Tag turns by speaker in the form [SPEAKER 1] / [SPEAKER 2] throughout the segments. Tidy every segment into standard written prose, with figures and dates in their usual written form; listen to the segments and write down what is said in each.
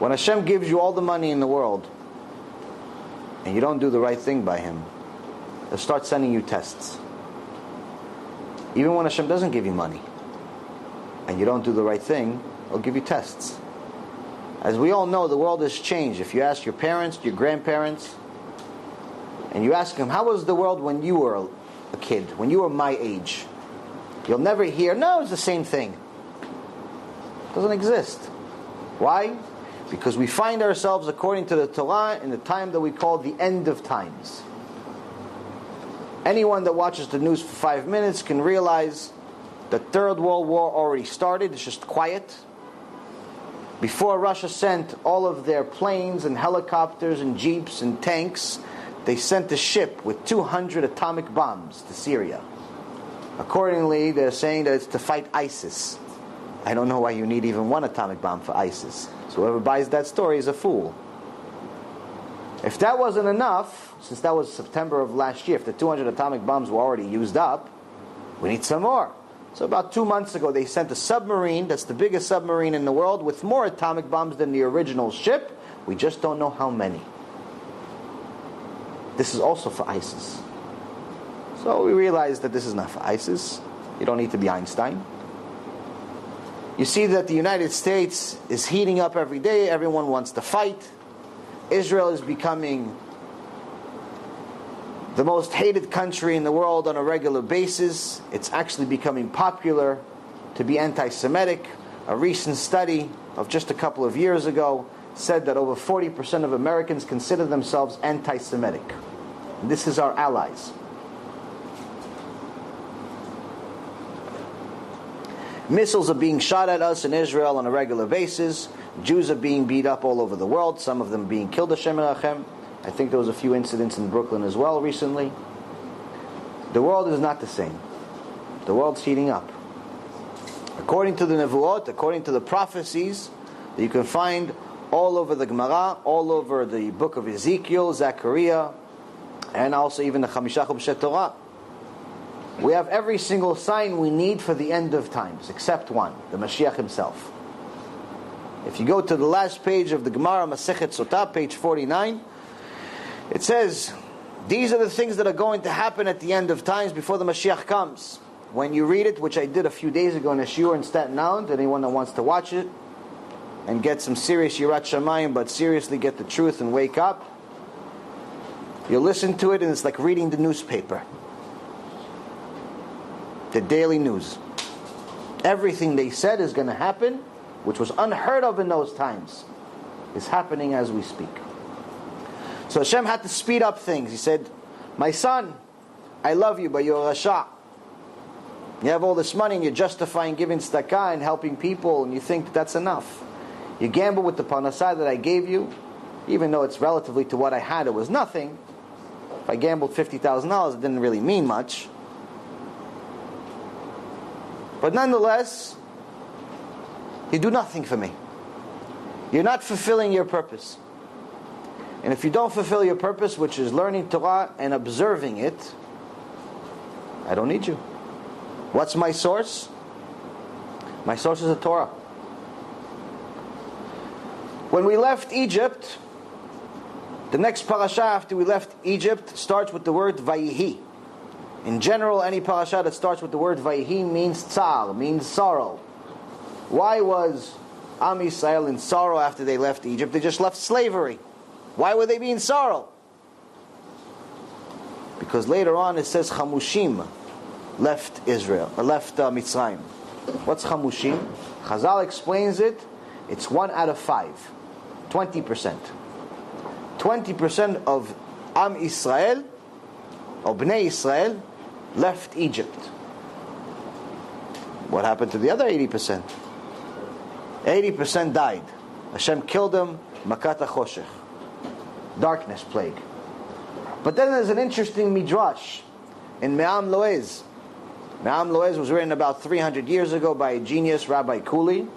[SPEAKER 1] When Hashem gives you all the money in the world, and you don't do the right thing by Him, He'll start sending you tests. Even when Hashem doesn't give you money, and you don't do the right thing, He'll give you tests. As we all know, the world has changed. If you ask your parents, your grandparents, and you ask them, how was the world when you were a kid, when you were my age? You'll never hear, no, it's the same thing. It doesn't exist. Why? Because we find ourselves, according to the Torah, in the time that we call the end of times. Anyone that watches the news for 5 minutes can realize the Third World War already started. It's just quiet. Before Russia sent all of their planes and helicopters and jeeps and tanks, they sent a ship with 200 atomic bombs to Syria. Accordingly, they're saying that it's to fight ISIS. I don't know why you need even one atomic bomb for ISIS. So whoever buys that story is a fool. If that wasn't enough, since that was September of last year, if the 200 atomic bombs were already used up, we need some more. So about 2 months ago, they sent a submarine, that's the biggest submarine in the world, with more atomic bombs than the original ship. We just don't know how many. This is also for ISIS. So we realized that this is not for ISIS. You don't need to be Einstein. You see that the United States is heating up every day. Everyone wants to fight. Israel is becoming the most hated country in the world on a regular basis. It's actually becoming popular to be anti-Semitic. A recent study of just a couple of years ago said that over 40% of Americans consider themselves anti-Semitic. This is our allies. Missiles are being shot at us in Israel on a regular basis. Jews are being beat up all over the world, some of them being killed, Hashem Erachem. I think there was a few incidents in Brooklyn as well recently. The world is not the same. The world's heating up. According to the Nevuot, according to the prophecies that you can find all over the Gemara, all over the book of Ezekiel, Zechariah, and also even the Chamisha Chumshe Torah, we have every single sign we need for the end of times, except one, the Mashiach himself. If you go to the last page of the Gemara, Masechet Sotah, page 49, it says, these are the things that are going to happen at the end of times before the Mashiach comes. When you read it, which I did a few days ago in a shiur in Staten Island, anyone that wants to watch it and get some serious Yirat Shamayim, but seriously get the truth and wake up, you listen to it and it's like reading the newspaper. The daily news. Everything they said is going to happen, which was unheard of in those times, is happening as we speak. So Hashem had to speed up things. He said, my son, I love you, but you're a Rasha. You have all this money and you're justifying giving tzedakah and helping people, and you think that that's enough. You gamble with the parnasah that I gave you, even though it's relatively to what I had, it was nothing. If I gambled $50,000, it didn't really mean much. But nonetheless, you do nothing for me. You're not fulfilling your purpose. And if you don't fulfill your purpose, which is learning Torah and observing it, I don't need you. What's my source? My source is the Torah. When we left Egypt, the next parasha after we left Egypt starts with the word Vayihi. In general, any parasha that starts with the word Vayihi means tsar, means sorrow. Why was Am Yisrael in sorrow after they left Egypt? They just left slavery. Why would they be in sorrow? Because later on it says Chamushim left Mitzrayim. What's Chamushim? Chazal explains it. It's 1 out of 5. 20%. 20% of Am Yisrael, or Bnei Yisrael, left Egypt. What happened to the other 80%? 80% died. Hashem killed them, Makat HaChoshech. Darkness plague. But then there's an interesting midrash in Me'am Loez. Me'am Loez was written about 300 years ago by a genius, Rabbi Kuli.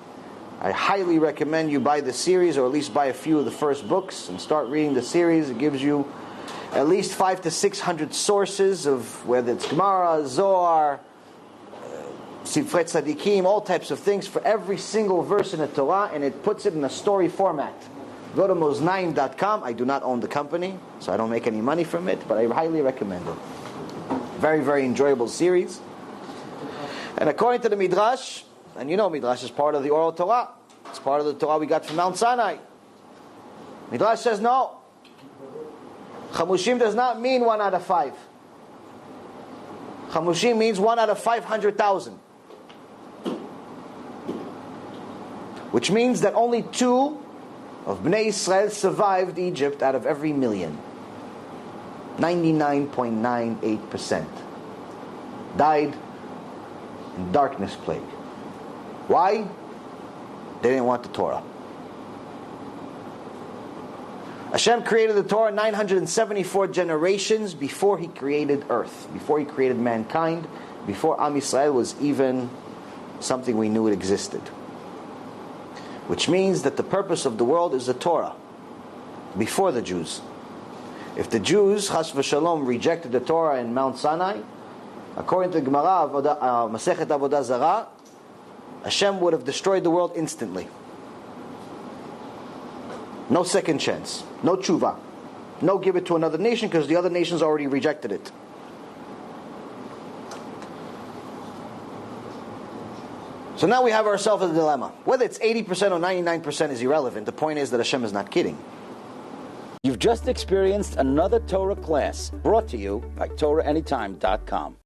[SPEAKER 1] I highly recommend you buy the series, or at least buy a few of the first books and start reading the series. It gives you at least 500 to 600 sources of whether it's Gemara, Zohar, Sifrei Tzadikim, all types of things for every single verse in the Torah, and it puts it in a story format. Go to moznaim.com. I do not own the company, so I don't make any money from it, but I highly recommend it. Very, very enjoyable series. And according to the Midrash, and you know Midrash is part of the oral Torah. It's part of the Torah we got from Mount Sinai. Midrash says no. Chamushim does not mean 1 out of 5. Chamushim means 1 out of 500,000. Which means that only 2 of Bnei Israel survived Egypt out of every million. 99.98% died in darkness plague. Why? They didn't want the Torah. Hashem created the Torah 974 generations before He created earth, before He created mankind, before Am Yisrael was even something we knew it existed. Which means that the purpose of the world is the Torah, before the Jews. If the Jews, Chas v'Shalom, rejected the Torah in Mount Sinai, according to the Gemara, Masechet Avodah Zarah, Hashem would have destroyed the world instantly. No second chance. No tshuva. No give it to another nation because the other nations already rejected it. So now we have ourselves a dilemma. Whether it's 80% or 99% is irrelevant. The point is that Hashem is not kidding.
[SPEAKER 2] You've just experienced another Torah class brought to you by TorahAnytime.com.